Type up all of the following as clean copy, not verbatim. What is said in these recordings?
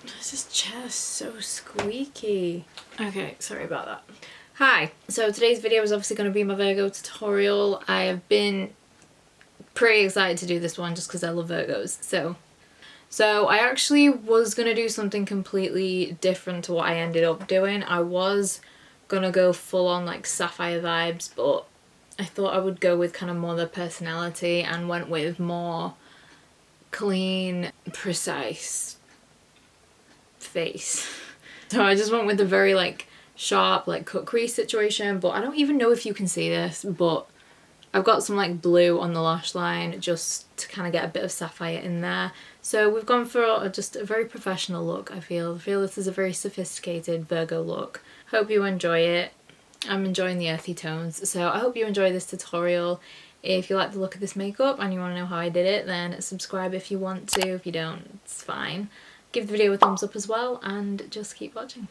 This chair is so squeaky. Okay, sorry about that. Hi, so today's video is obviously going to be my Virgo tutorial. I have been pretty excited to do this one just because I love Virgos. So I actually was going to do something completely different to what I ended up doing. I was going to go full on like sapphire vibes, but I thought I would go with kind of more the personality and went with more clean, precise face. So I just went with a very like sharp like cut crease situation, but I don't even know if you can see this, but I've got some like blue on the lash line just to kind of get a bit of sapphire in there. So we've gone for just a very professional look. I feel this is a very sophisticated Virgo look. Hope you enjoy it. I'm enjoying the earthy tones, so I hope you enjoy this tutorial. If you like the look of this makeup and you want to know how I did it, then subscribe if you want to. If you don't, it's fine. Give the video a thumbs up as well and just keep watching.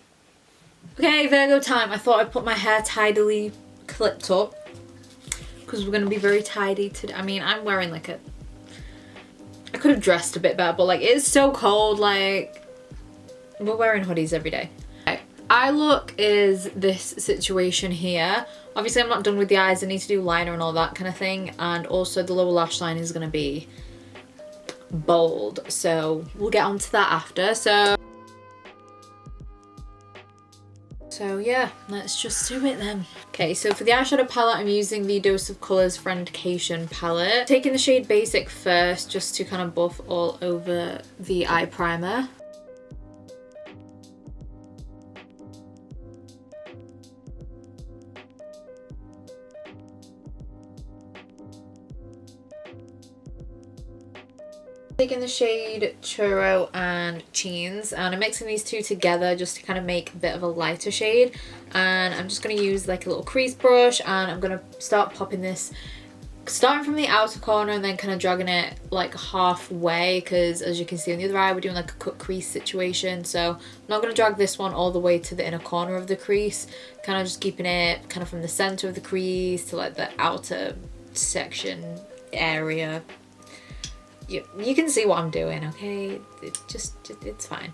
Okay, Virgo time. I thought I'd put my hair tidily clipped up because we're going to be very tidy today. I mean, I'm wearing like a... I could have dressed a bit better, but like it's so cold, like we're wearing hoodies every day. Okay. Eye look is this situation here. Obviously I'm not done with the eyes. I need to do liner and all that kind of thing, and also the lower lash line is going to be bold, so we'll get onto that after. So yeah, let's just do it then. Okay, so for the eyeshadow palette, I'm using the Dose of Colours Friendcation palette. Taking the shade Basic first, just to kind of buff all over the eye primer. Taking the shade Churro and Cheens, and I'm mixing these two together just to kind of make a bit of a lighter shade. And I'm just going to use like a little crease brush, and I'm going to start popping this, starting from the outer corner and then kind of dragging it like halfway, because as you can see on the other eye we're doing like a cut crease situation. So I'm not going to drag this one all the way to the inner corner of the crease, kind of just keeping it kind of from the center of the crease to like the outer section area. You can see what I'm doing, okay? It's fine.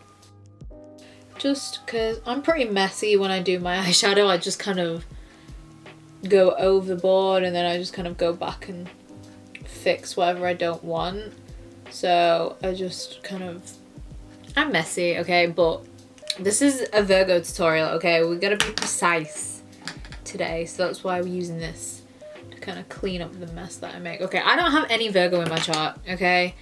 Just because I'm pretty messy when I do my eyeshadow, I just kind of go overboard and then I just kind of go back and fix whatever I don't want. So I just kind of... I'm messy, okay? But this is a Virgo tutorial, okay? We gotta be precise today, so that's why we're using this. Kind of clean up the mess that I make. Okay, I don't have any Virgo in my chart, okay?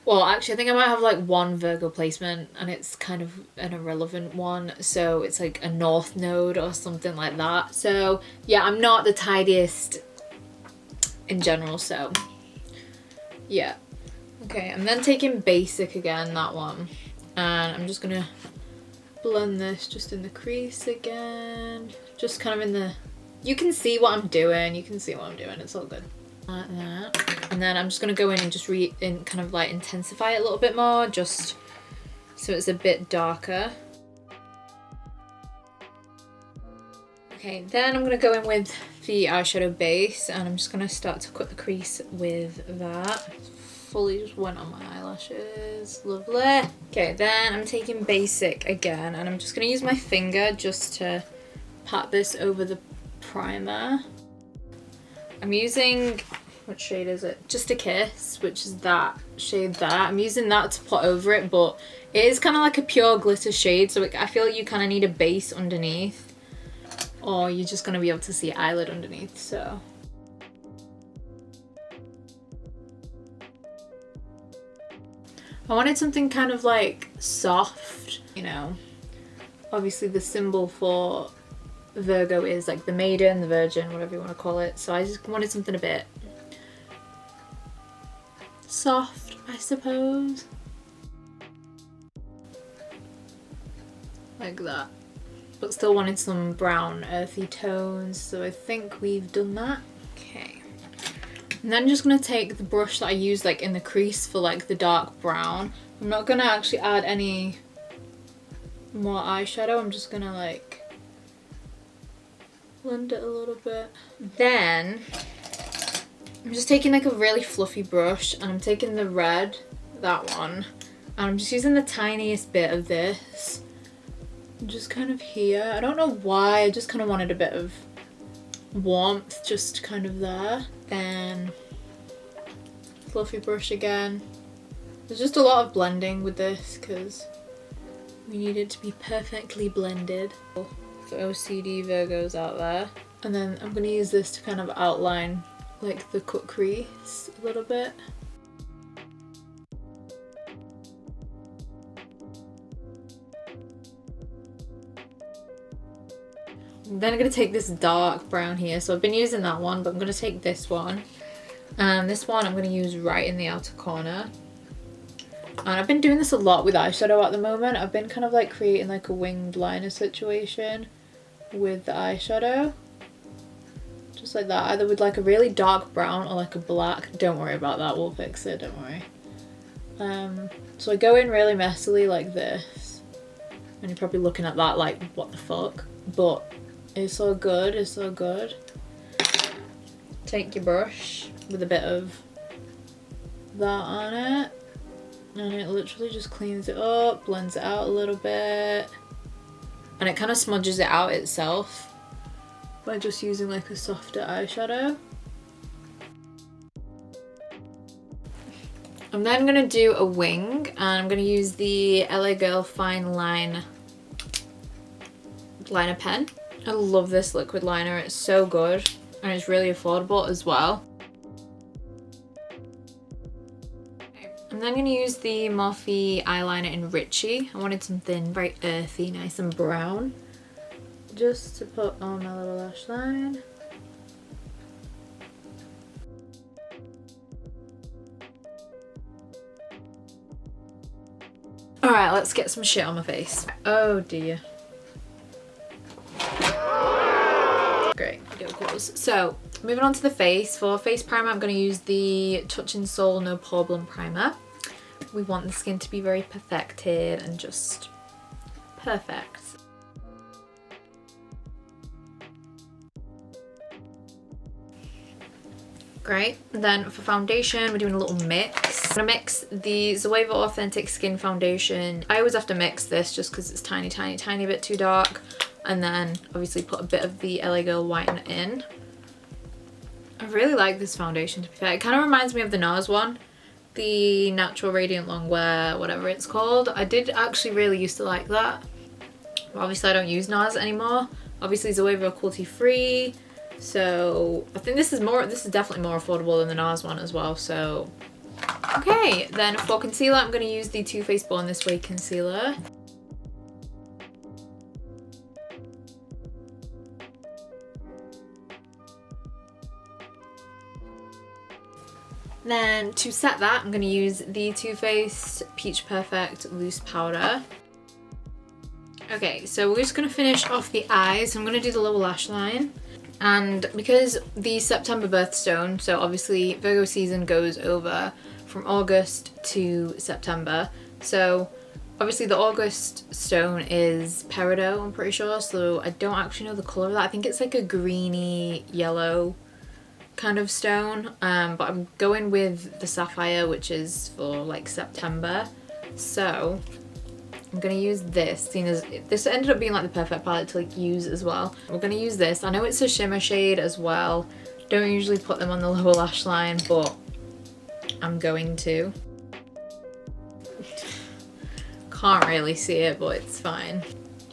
Well, actually I think I might have like one Virgo placement and it's kind of an irrelevant one, so it's like a north node or something like that. So yeah, I'm not the tidiest in general, so yeah. Okay, I'm then taking Basic again, that one, and I'm just gonna blend this just in the crease again, just kind of in the... You can see what I'm doing. You can see what I'm doing. It's all good. Like that. And then I'm just going to go in and just kind of like intensify it a little bit more, just so it's a bit darker. Okay, then I'm going to go in with the eyeshadow base, and I'm just going to start to cut the crease with that. Fully just went on my eyelashes. Lovely. Okay, then I'm taking Basic again, and I'm just going to use my finger just to pat this over the primer. I'm using, what shade is it? Just a Kiss, which is that shade there. I'm using that to put over it, but it is kind of like a pure glitter shade, so I feel like you kind of need a base underneath, or you're just going to be able to see eyelid underneath. So I wanted something kind of like soft, you know. Obviously the symbol for Virgo is like the maiden, the virgin, whatever you want to call it. So I just wanted something a bit soft, I suppose. Like that. But still wanted some brown earthy tones, so I think we've done that. Okay. And then I'm just going to take the brush that I used like in the crease for like the dark brown. I'm not going to actually add any more eyeshadow. I'm just going to like blend it a little bit. Then I'm just taking like a really fluffy brush, and I'm taking the red, that one, And I'm just using the tiniest bit of this. Just kind of here. I don't know why, I just kind of wanted a bit of warmth just kind of there. Then fluffy brush again. There's just a lot of blending with this because we need it to be perfectly blended. For OCD Virgos out there. And then I'm going to use this to kind of outline like the cut crease a little bit. Then I'm going to take this dark brown here. So I've been using that one, but I'm going to take this one. And this one I'm going to use right in the outer corner. And I've been doing this a lot with eyeshadow at the moment. I've been kind of like creating like a winged liner situation with the eyeshadow. Just like that, either with like a really dark brown or like a black. Don't worry about that, we'll fix it, don't worry. So I go in really messily like this. And you're probably looking at that like, what the fuck? But it's so good, it's so good. Take your brush with a bit of that on it. And it literally just cleans it up, blends it out a little bit. And it kind of smudges it out itself by just using like a softer eyeshadow. I'm then going to do a wing, and I'm going to use the LA Girl Fine Line liner pen. I love this liquid liner, it's so good and it's really affordable as well. I'm then going to use the Morphe eyeliner in Riche. I wanted something very earthy, nice and brown, just to put on my little lash line. Alright, let's get some shit on my face. Oh dear. Great, video close. So, moving on to the face. For face primer, I'm going to use the Touch in Soul No Poreblem primer. We want the skin to be very perfected and just perfect. Great. And then for foundation, we're doing a little mix. I'm gonna mix the Zoeva Authentic Skin Foundation. I always have to mix this just because it's tiny, tiny, tiny bit too dark. And then obviously put a bit of the LA Girl Whiten in. I really like this foundation, to be fair. It kind of reminds me of the NARS one. The Natural Radiant Longwear, whatever it's called. I did actually really used to like that. But obviously I don't use NARS anymore. Obviously Zoeva are cruelty free. So I think this is definitely more affordable than the NARS one as well. So okay, then for concealer, I'm going to use the Too Faced Born This Way concealer. Then to set that, I'm going to use the Too Faced Peach Perfect Loose Powder. Okay, so we're just going to finish off the eyes. I'm going to do the lower lash line. And because the September birthstone, so obviously Virgo season goes over from August to September. So obviously the August stone is peridot, I'm pretty sure. So I don't actually know the colour of that. I think it's like a greeny yellow kind of stone. But I'm going with the sapphire, which is for like September. So I'm going to use this, seeing as this ended up being like the perfect palette to like use as well. We're going to use this. I know it's a shimmer shade as well. Don't usually put them on the lower lash line, but I'm going to. Can't really see it, but it's fine.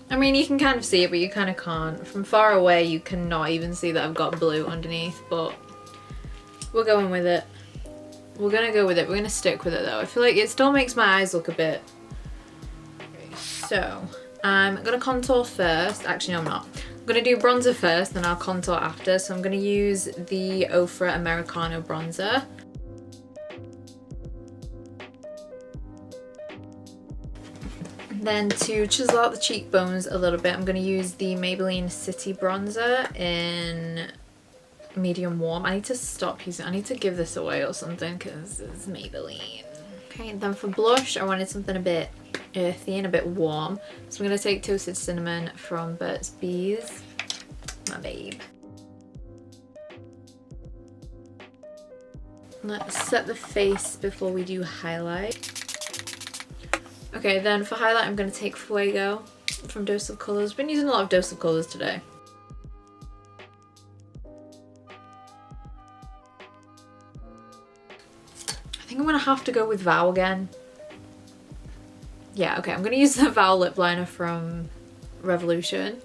I mean, you can kind of see it, but you kind of can't. From far away, you cannot even see that I've got blue underneath, but we're going with it. We're going to go with it. We're going to stick with it though. I feel like it still makes my eyes look a bit. So I'm going to contour first. Actually, no, I'm not. I'm going to do bronzer first, then I'll contour after. So I'm going to use the Ofra Americano bronzer. Then to chisel out the cheekbones a little bit, I'm going to use the Maybelline City bronzer in medium warm. I need to stop using it. I need to give this away or something because it's Maybelline. Okay, and then for blush, I wanted something a bit earthy and a bit warm. So I'm going to take Toasted Cinnamon from Burts Bees. My babe. Let's set the face before we do highlight. Okay, then for highlight I'm going to take Fuego from Dose of Colours. Been using a lot of Dose of Colours today. I think I'm going to have to go with Vow again. Yeah, okay, I'm going to use the Vow lip liner from Revolution.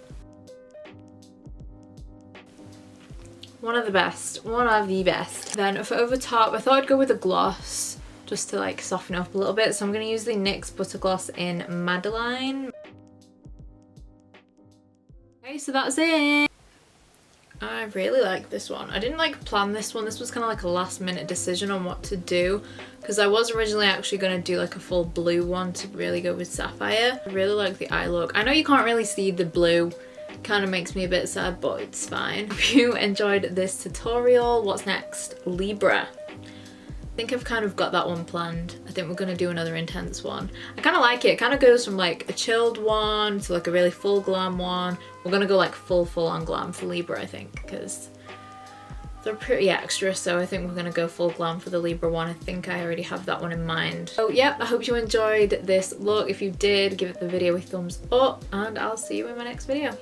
One of the best. One of the best. Then for over top, I thought I'd go with a gloss just to like soften up a little bit. So I'm going to use the NYX Butter Gloss in Madeleine. Okay, so that's it. I really like this one. I didn't like plan this one. This was kind of like a last minute decision on what to do because I was originally actually going to do like a full blue one to really go with Sapphire. I really like the eye look. I know you can't really see the blue. Kind of makes me a bit sad, but it's fine. If you enjoyed this tutorial, what's next? Libra. I think I've kind of got that one planned. I think we're going to do another intense one. I kind of like it. It kind of goes from like a chilled one to like a really full glam one. We're going to go like full on glam for Libra, I think, because they're pretty extra, so I think we're going to go full glam for the Libra one. I think I already have that one in mind. So yeah, I hope you enjoyed this look. If you did, give the video a thumbs up and I'll see you in my next video.